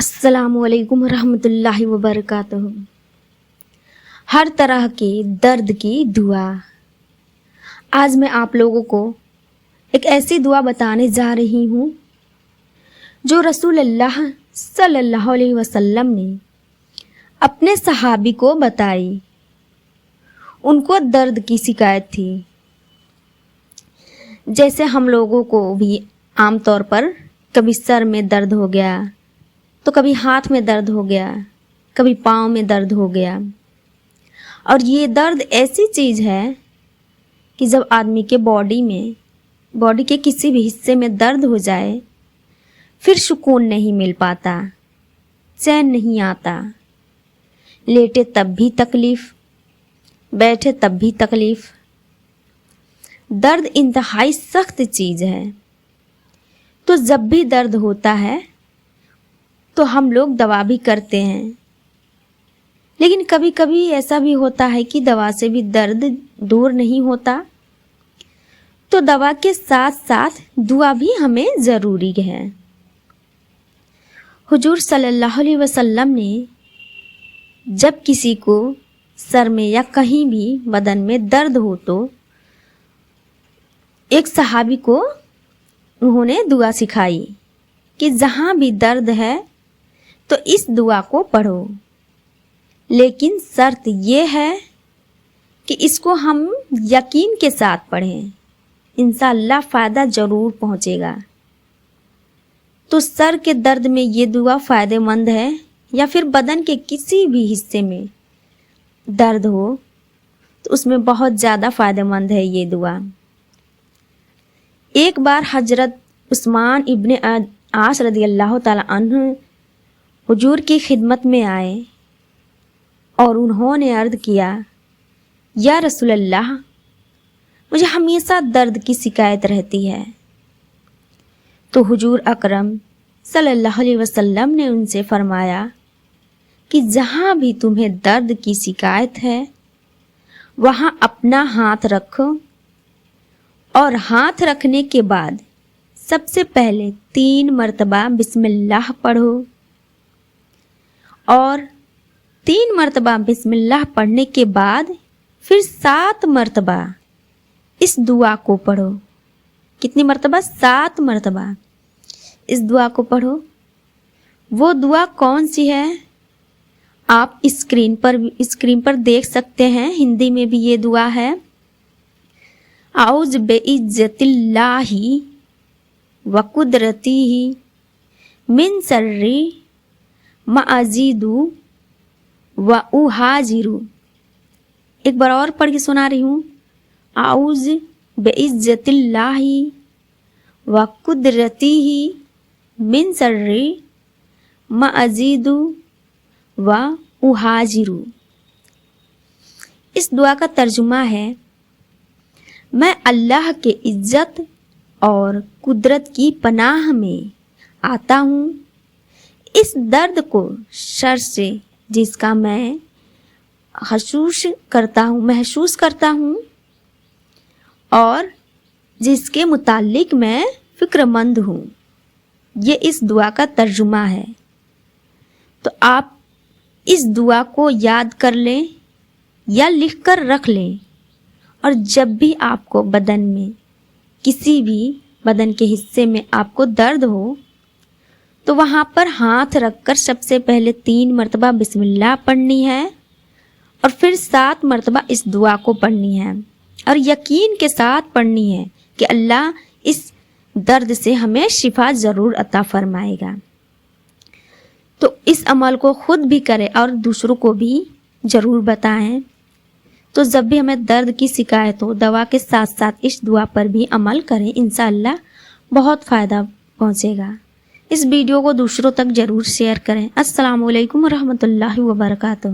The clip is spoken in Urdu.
السلام علیکم ورحمۃ اللہ وبرکاتہ۔ ہر طرح کے درد کی دعا۔ آج میں آپ لوگوں کو ایک ایسی دعا بتانے جا رہی ہوں جو رسول اللہ صلی اللہ علیہ وسلم نے اپنے صحابی کو بتائی۔ ان کو درد کی شکایت تھی، جیسے ہم لوگوں کو بھی عام طور پر کبھی سر میں درد ہو گیا تو کبھی ہاتھ میں درد ہو گیا، کبھی پاؤں میں درد ہو گیا۔ اور یہ درد ایسی چیز ہے کہ جب آدمی کے باڈی کے کسی بھی حصے میں درد ہو جائے پھر سکون نہیں مل پاتا، چین نہیں آتا۔ لیٹے تب بھی تکلیف، بیٹھے تب بھی تکلیف۔ درد انتہائی سخت چیز ہے۔ تو جب بھی درد ہوتا ہے تو ہم لوگ دوا بھی کرتے ہیں، لیکن کبھی کبھی ایسا بھی ہوتا ہے کہ دوا سے بھی درد دور نہیں ہوتا، تو دوا کے ساتھ ساتھ دعا بھی ہمیں ضروری ہے۔ حضور صلی اللہ علیہ وسلم نے جب کسی کو سر میں یا کہیں بھی بدن میں درد ہو تو ایک صحابی کو انہوں نے دعا سکھائی کہ جہاں بھی درد ہے تو اس دعا کو پڑھو، لیکن شرط یہ ہے کہ اس کو ہم یقین کے ساتھ پڑھیں، انشاءاللہ فائدہ ضرور پہنچے گا۔ تو سر کے درد میں یہ دعا فائدہ مند ہے، یا پھر بدن کے کسی بھی حصے میں درد ہو تو اس میں بہت زیادہ فائدہ مند ہے یہ دعا۔ ایک بار حضرت عثمان ابن عاص رضی اللہ تعالی عنہ حضور کی خدمت میں آئے اور انہوں نے عرض کیا، یا رسول اللہ، مجھے ہمیشہ درد کی شکایت رہتی ہے۔ تو حضور اکرم صلی اللہ علیہ وسلم نے ان سے فرمایا کہ جہاں بھی تمہیں درد کی شکایت ہے وہاں اپنا ہاتھ رکھو، اور ہاتھ رکھنے کے بعد سب سے پہلے 3 مرتبہ بسم اللہ پڑھو، اور 3 مرتبہ بسم اللہ پڑھنے کے بعد پھر 7 مرتبہ اس دعا کو پڑھو۔ کتنی مرتبہ؟ 7 مرتبہ اس دعا کو پڑھو۔ وہ دعا کون سی ہے؟ آپ اسکرین پر دیکھ سکتے ہیں، ہندی میں بھی یہ دعا ہے۔ اعوذ بعزت اللہ وقدرتہ من شر ما اجد واہاجر۔ ایک بار اور پڑھ کے سنا رہی ہوں۔ اعوذ بعزت اللہ وقدرتہ من شر ما اجد واہاجر۔ اس دعا کا ترجمہ ہے، میں اللہ کے عزت اور قدرت کی پناہ میں آتا ہوں اس درد کو، شر سے جس کا میں محسوس کرتا ہوں اور جس کے متعلق میں فکر مند ہوں۔ یہ اس دعا کا ترجمہ ہے۔ تو آپ اس دعا کو یاد کر لیں یا لکھ کر رکھ لیں، اور جب بھی آپ کو بدن میں کسی بھی بدن کے حصے میں آپ کو درد ہو تو وہاں پر ہاتھ رکھ کر سب سے پہلے 3 مرتبہ بسم اللہ پڑھنی ہے، اور پھر 7 مرتبہ اس دعا کو پڑھنی ہے، اور یقین کے ساتھ پڑھنی ہے کہ اللہ اس درد سے ہمیں شفا ضرور عطا فرمائے گا۔ تو اس عمل کو خود بھی کریں اور دوسروں کو بھی ضرور بتائیں۔ تو جب بھی ہمیں درد کی شکایت ہو، دوا کے ساتھ ساتھ اس دعا پر بھی عمل کریں، انشاءاللہ بہت فائدہ پہنچے گا۔ اس ویڈیو کو دوسروں تک ضرور شیئر کریں۔ السلام علیکم ورحمۃ اللہ وبرکاتہ۔